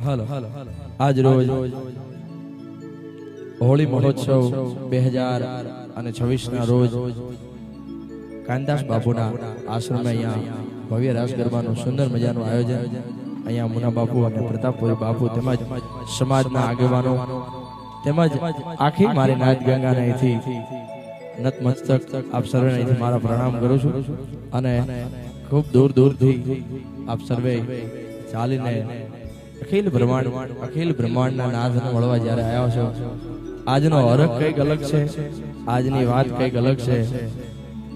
હાલો આજ રોજ હોળી મહોત્સવ 2026 ના રોજ કાનદાસ બાપુના આશ્રમે અહીંયા ભવ્ય રાસ ગરબાનું સુંદર મજાનું આયોજન અહીંયા મુના બાપુ અને પ્રતાપપુરી બાપુ તેમજ સમાજના આગેવાનો તેમજ આખી મારી નાદ ગંગાને અહીંથી નતમસ્તક આપ સર્વેને અહીંથી મારા પ્રણામ કરું છું અને ખૂબ દૂર દૂરથી આપ સર્વે ચાલીને અખિલ બ્રહ્માંડના નાથને મળવા જ્યારે આવ્યા છો આજનો હરખ કંઈક અલગ છે, આજની વાત કંઈક અલગ છે.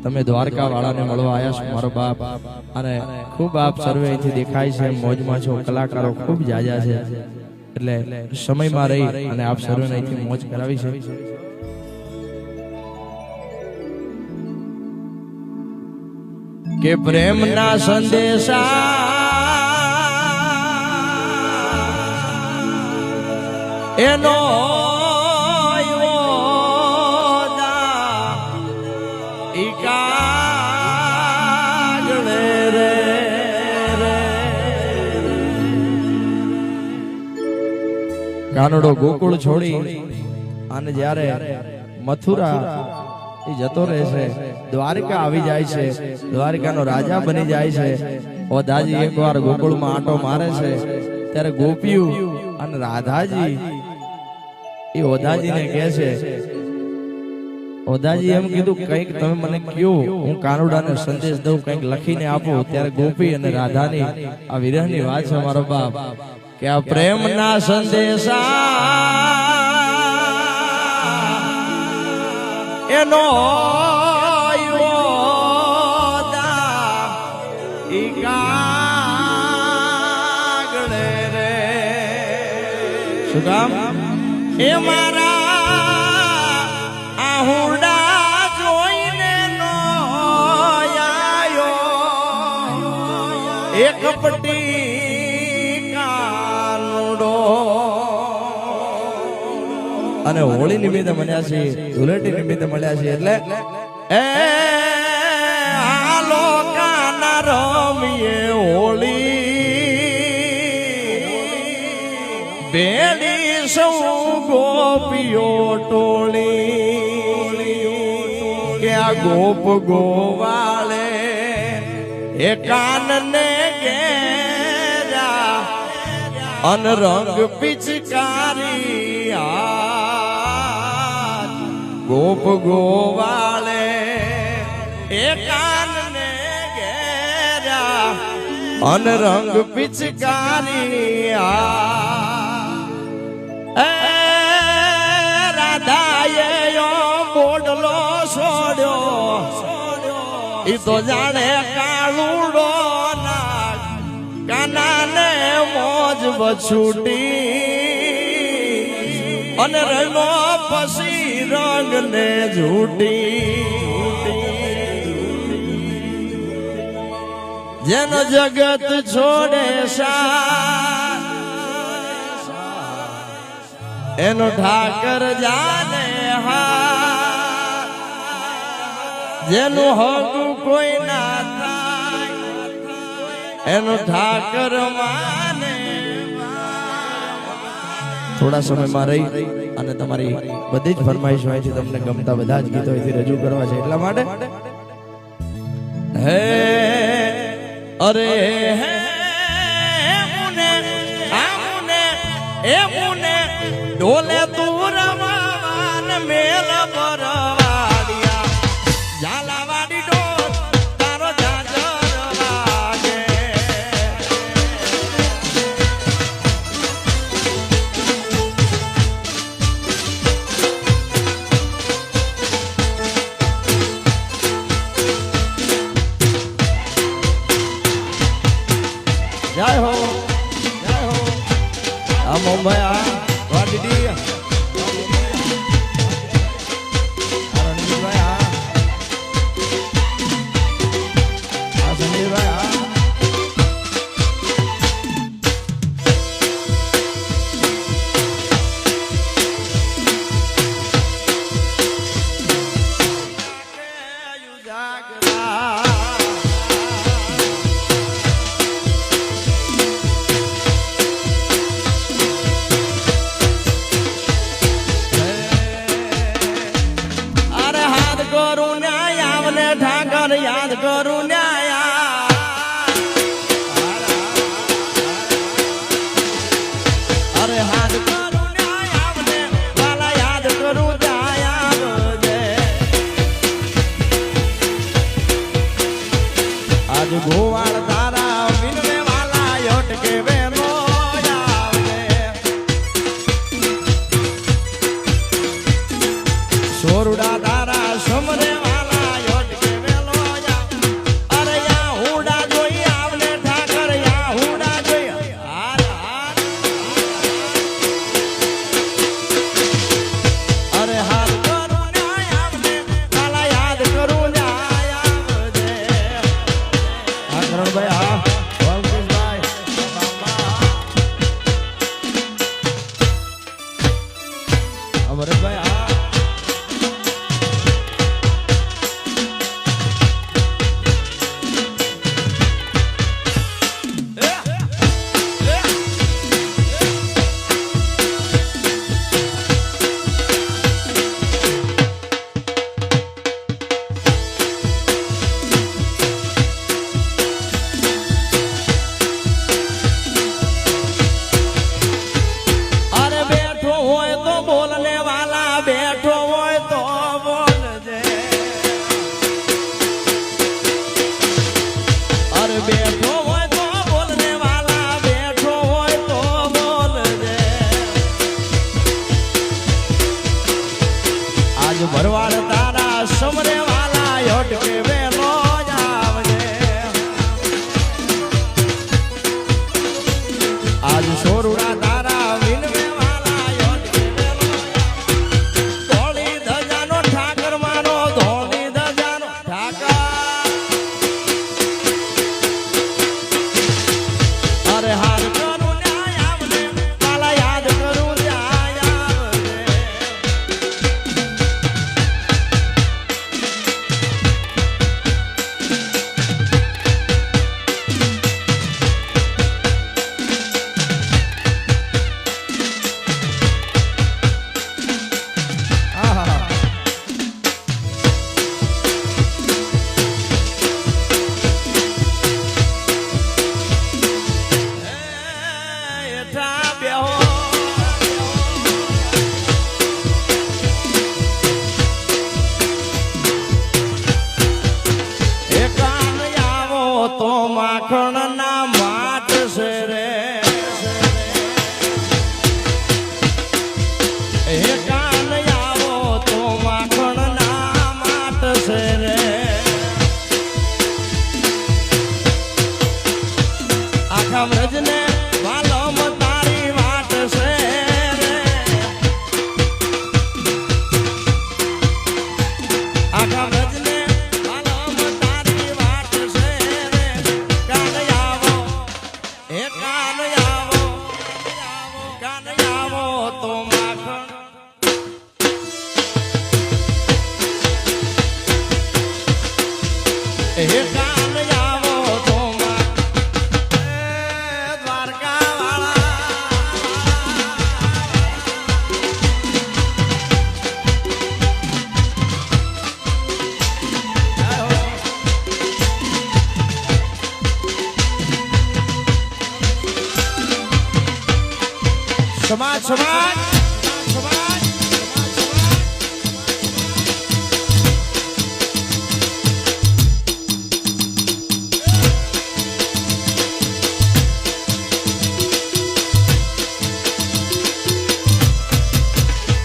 તમે દ્વારકા વાળાને મળવા આવ્યા છો મારો બાપ, અને ખૂબ આપ સર્વે અહીંથી દેખાય છે, મોજમાં છો, કલાકારો ખૂબ જાજા છે, એટલે સમયમાં રહી અને આપ સર્વેને અહીંથી મોજ કરાવી છે. કે પ્રેમના સંદેશા એનો કાનડો ગોકુળ છોડી અને જ્યારે મથુરા એ જતો રહેશે, દ્વારકા આવી જાય છે, દ્વારકાનો રાજા બની જાય છે. ઓદાજી એકવાર ગોકુળમાં આંટો મારે છે ત્યારે ગોપીઓ અને રાધાજી એ ઓદાજીને કહે છે, ઓદાજી એમ કીધું કંઈક તમે મને કયો, હું કાનુડાને સંદેશ દઉં, કંઈક લખીને આપો. ત્યારે ગોપી અને રાધાની આ વિરહની વાત છે મારો બાપ, કે આ પ્રેમના સંદેશા એનો શું કામ એ મારા આહુડા જોઈને નો આયો એક પટી કાનુડો. અને હોળી નિમિત્તે મળ્યા છે, ધૂળેટી નિમિત્તે મળ્યા છે, એટલે એ હાલો કાના રમીએ હોળી, બેડી સૌ ગોપીઓ ટોળી, કે આ ગોપ ગોવાળે એ કાનને ઘેરા અન રંગ પિચકારી હાથ, ગોપ ગોવાળે એ કાનને ઘેરા અન રંગ પિચકારી હાથ. રાધાએ બોડલો છોડ્યો ઈ તો જાણે કાળુડો ના કાનાને મોજ બછૂટી અને રંગો પછી રંગ ને ઝૂટી. જેનો જગત છોડે સા એનો ઠાકર જાને હા, જેનું હગું કોઈ ના થાય એનો ઠાકર માને. થોડા સમયમાં રહી અને તમારી બધી જ ફરમાઈશ હોય છે, તમને ગમતા બધા જ ગીતો અહીંથી રજૂ કરવા છે, એટલા માટે હે અરે હે મુને આમુને એ મુને ડોલે તું રમાવાન મેલ પરવાડિયા ઝાલાવાડી ડોલ તારો જાજર વાગે. જય હો જય હો આ મુંબઈ આ વાડીડી ગોવાળ તારા વિનવે વાલા અટકે વેલો આવજે સોરડા તારા સમરે વાલા અટકે વેલો અરે યા હુડા જોઈ આવલે ઠાકર યા હુડા જોઈ હાર હાર અરે હાર કરું ન્યાય આવજે કાલા યાદ કરું ન્યાય આવજે હા કરણભાઈ હા વલ્કેશભાઈ અમરભાઈ હા અરે બેઠો હોય તો બોલને વાલા બેઠો હોય તો બોલજે અરે બેઠો હોય તો બોલને વાલા બેઠો હોય તો બોલજે આજ ભરવાડ તારા સમરે વાલા અટકે વેલો જ આવજે આજ સોરુડા તારા વિનવે વાલા અટકે વેલો ધોળી ધજાનો ઠાકર મારો ધોળી ધજાનો ઠાકર અરે હાર કરું ન્યાય આવજે કાલા યાદ કરું ન્યાય આવજે એઠા બેહો એકાન આવો તો માખણ ના માટ છે રે એકાન આવો તો માખણ ના માટ છે રે આખા વ્રજને વાલમ તારી વાટ છે રે આખા વ્રજને વાલમ તારી વાટ છે રે કાન આવો એ કાન આવો કાન આવો તો માખણ એ કાન આવો તો દ્વારકા વાળા સમાજ સમાજ સમાજ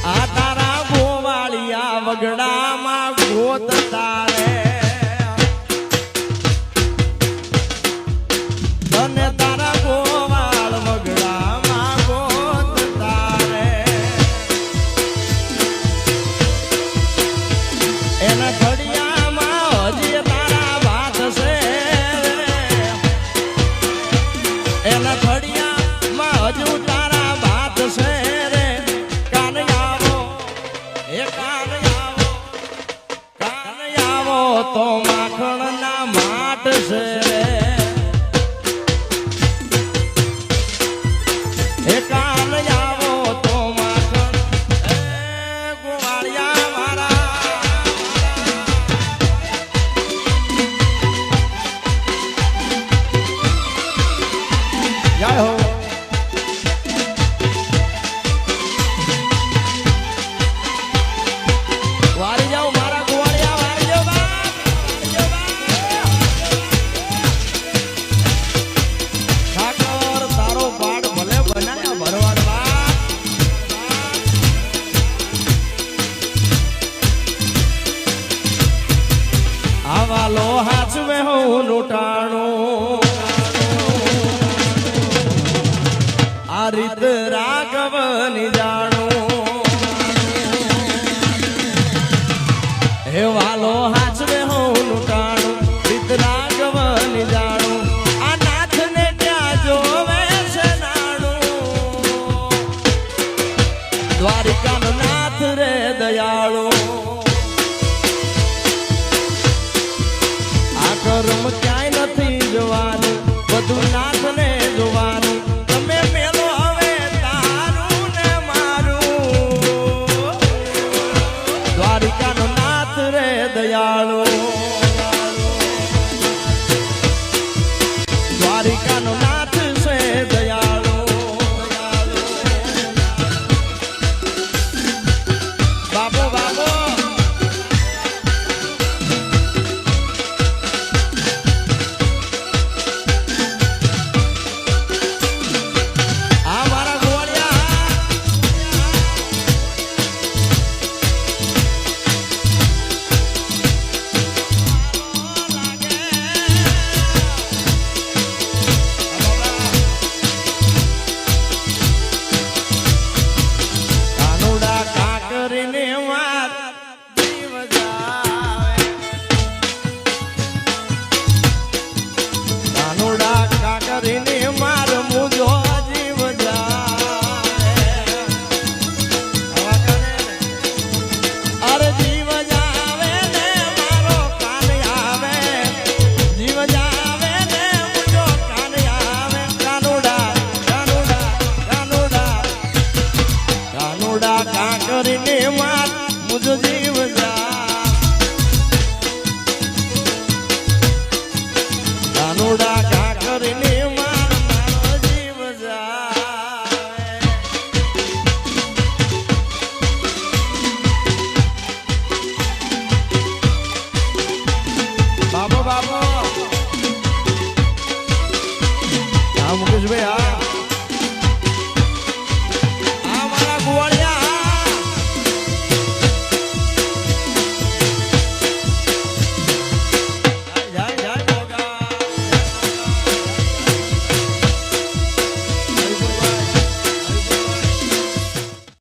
આ તારા ગોવાળિયા વગડામાં ગોત તારે તને તારા ગોવાળ વગડામાં ગોત તારે રીત રાઘવની જાણું હે વાલો હાચવે હું ટાણું રીત રાઘવની જાણું આ નાથને ત્યાં જોવે છે નાણું દ્વારિકા